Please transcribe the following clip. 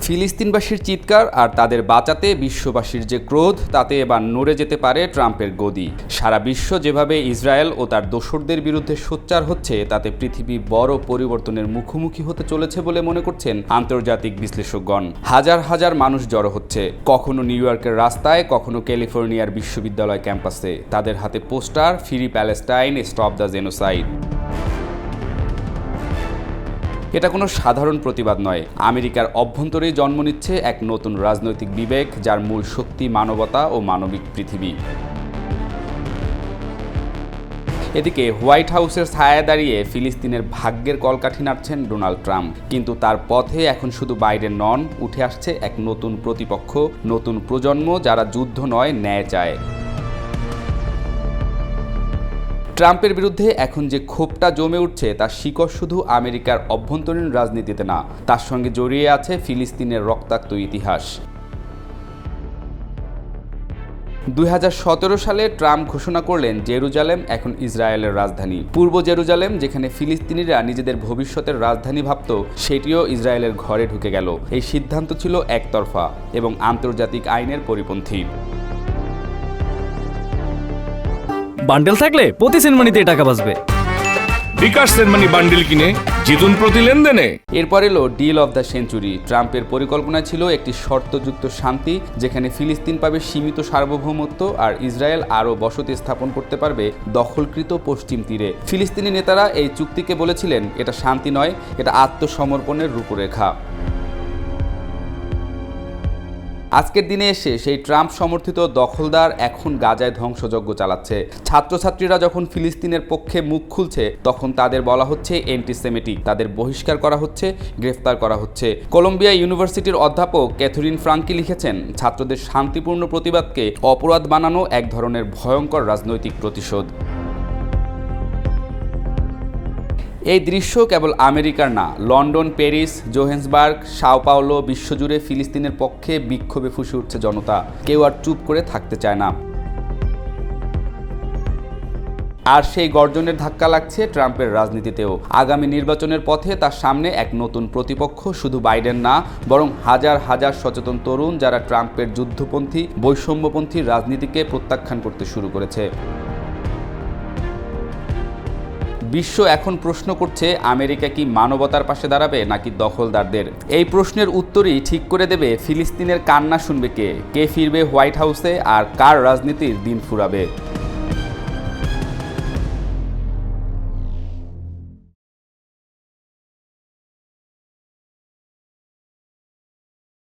ফিলিস্তিনবাসীর চিৎকার আর তাদের বাঁচাতে বিশ্ববাসীর যে ক্রোধ, তাতে এবার নড়ে যেতে পারে ট্রাম্পের গদি। সারা বিশ্ব যেভাবে ইসরায়েল ও তার দোসরদের বিরুদ্ধে সোচ্চার হচ্ছে, তাতে পৃথিবী বড় পরিবর্তনের মুখোমুখি হতে চলেছে বলে মনে করছেন আন্তর্জাতিক বিশ্লেষকগণ। হাজার হাজার মানুষ জড়ো হচ্ছে, কখনো নিউ ইয়র্কের রাস্তায়, কখনো ক্যালিফোর্নিয়ার বিশ্ববিদ্যালয় ক্যাম্পাসে। তাদের হাতে poster, free Palestine, stop the genocide. এটা কোনো সাধারণ প্রতিবাদ নয়। আমেরিকার অভ্যন্তরেই জন্ম নিচ্ছে এক নতুন রাজনৈতিক বিবেক, যার মূল শক্তি মানবতা ও মানবিক পৃথিবী। এদিকে হোয়াইট হাউসের ছায়ায় দাঁড়িয়ে ফিলিস্তিনের ভাগ্যের কলকাঠি নাড়ছেন ডোনাল্ড ট্রাম্প। কিন্তু তার পথে এখন শুধু বাইডেন নন, উঠে আসছে এক নতুন প্রতিপক্ষ, নতুন প্রজন্ম, যারা যুদ্ধ নয়, ন্যায় চায়। ট্রাম্পের বিরুদ্ধে এখন যে ক্ষোভটা জমে উঠছে, তার শিকড় শুধু আমেরিকার অভ্যন্তরীণ রাজনীতিতে না, তার সঙ্গে জড়িয়ে আছে ফিলিস্তিনের রক্তাক্ত ইতিহাস। 2017 সালে ট্রাম্প ঘোষণা করলেন জেরুজালেম এখন ইসরায়েলের রাজধানী। পূর্ব জেরুজালেম, যেখানে ফিলিস্তিনিরা নিজেদের ভবিষ্যতের রাজধানী ভাবত, সেটিও ইসরায়েলের ঘরে ঢুকে গেল। এই সিদ্ধান্ত ছিল একতরফা এবং আন্তর্জাতিক আইনের পরিপন্থী। বান্ডেল থাকলে প্রতি সেনমানিতে টাকা বাঁচবে। বিকাশ সেনমানি বান্ডেল কিনে জিতুন প্রতি লেনদেনে। এরপর এলো ডিল অফ দ্য সেঞ্চুরি। ট্রাম্পের পরিকল্পনা ছিল একটি শর্তযুক্ত শান্তি, যেখানে ফিলিস্তিন পাবে সীমিত সার্বভৌমত্ব আর ইসরায়েল আরও বসতি স্থাপন করতে পারবে দখলকৃত পশ্চিম তীরে। ফিলিস্তিনি নেতারা এই চুক্তিকে বলেছিলেন, এটা শান্তি নয়, এটা আত্মসমর্পণের রূপরেখা। আজকের দিনে এসে সেই ট্রাম্প সমর্থিত দখলদার এখন গাজায় ধ্বংসযজ্ঞ চালাচ্ছে। ছাত্রছাত্রীরা যখন ফিলিস্তিনের পক্ষে মুখ খুলছে, তখন তাদের বলা হচ্ছে অ্যান্টিসেমিটিক, তাদের বহিষ্কার করা হচ্ছে, গ্রেফতার করা হচ্ছে। কলম্বিয়া ইউনিভার্সিটির অধ্যাপক ক্যাথরিন ফ্রাঙ্কি লিখেছেন, ছাত্রদের শান্তিপূর্ণ প্রতিবাদকে অপরাধ বানানো এক ধরনের ভয়ঙ্কর রাজনৈতিক প্রতিশোধ। এই দৃশ্য কেবল আমেরিকার না, লন্ডন, প্যারিস, জোহেন্সবার্গ, সাও পাওলো, বিশ্বজুড়ে ফিলিস্তিনের পক্ষে বিক্ষোভে ফুঁসে উঠছে জনতা। কেউ আর চুপ করে থাকতে চায় না। আর সেই গর্জনের ধাক্কা লাগছে ট্রাম্পের রাজনীতিতেও। আগামী নির্বাচনের পথে তার সামনে এক নতুন প্রতিপক্ষ, শুধু বাইডেন না, বরং হাজার হাজার সচেতন তরুণ, যারা ট্রাম্পের যুদ্ধপন্থী, বৈষম্যপন্থী রাজনীতিকে প্রত্যাখ্যান করতে শুরু করেছে। বিশ্ব এখন প্রশ্ন করছে, আমেরিকা কি মানবতার পাশে দাঁড়াবে নাকি দখলদারদের? এই প্রশ্নের উত্তরই ঠিক করে দেবে ফিলিস্তিনের কান্না শুনবে কে ফিরবে হোয়াইট হাউসে, আর কার রাজনীতির দিন ফুরাবে।